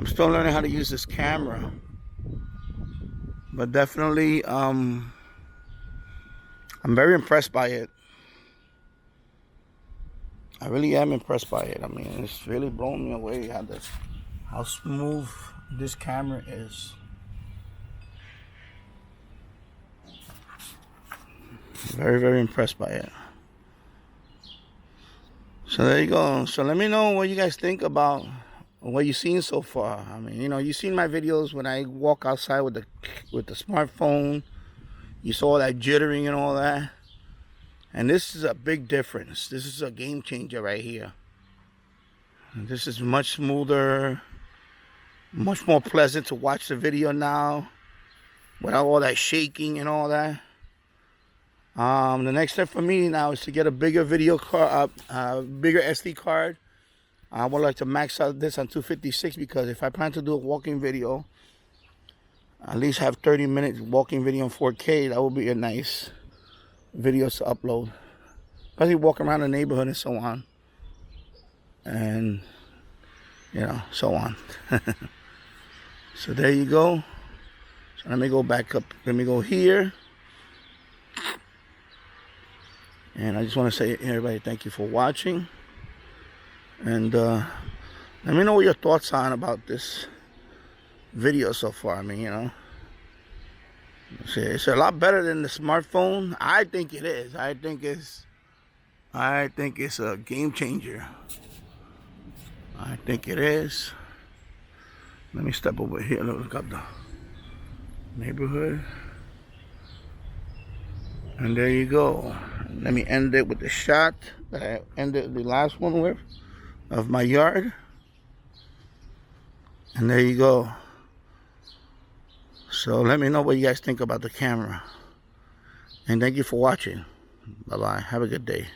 I'm still learning how to use this camera, but definitely I'm very impressed by it. I really am impressed by it. I mean, it's really blown me away how smooth this camera is. Very, very impressed by it. So there you go. So let me know what you guys think about what you've seen so far. I mean, you know, you've seen my videos when I walk outside with the smartphone. You saw that jittering and all that. And this is a big difference. This is a game changer right here. And this is much smoother, much more pleasant to watch the video now without all that shaking and all that. The next step for me now is to get a bigger video card, bigger SD card. I would like to max out this on 256 because if I plan to do a walking video, at least have 30 minutes walking video in 4K, that would be a nice videos to upload, especially walk around the neighborhood and so on, and you know, so on. So there you go. So let me go back up. Let me go here, and I just want to say, everybody, thank you for watching, and let me know what your thoughts are about this video so far. I mean, you know, it's a lot better than the smartphone. I think it is. I think it's a game changer. I think it is. Let me step over here. Look up the neighborhood. And there you go. Let me end it with the shot that I ended the last one with of my yard. And there you go. So let me know what you guys think about the camera. And thank you for watching. Bye-bye. Have a good day.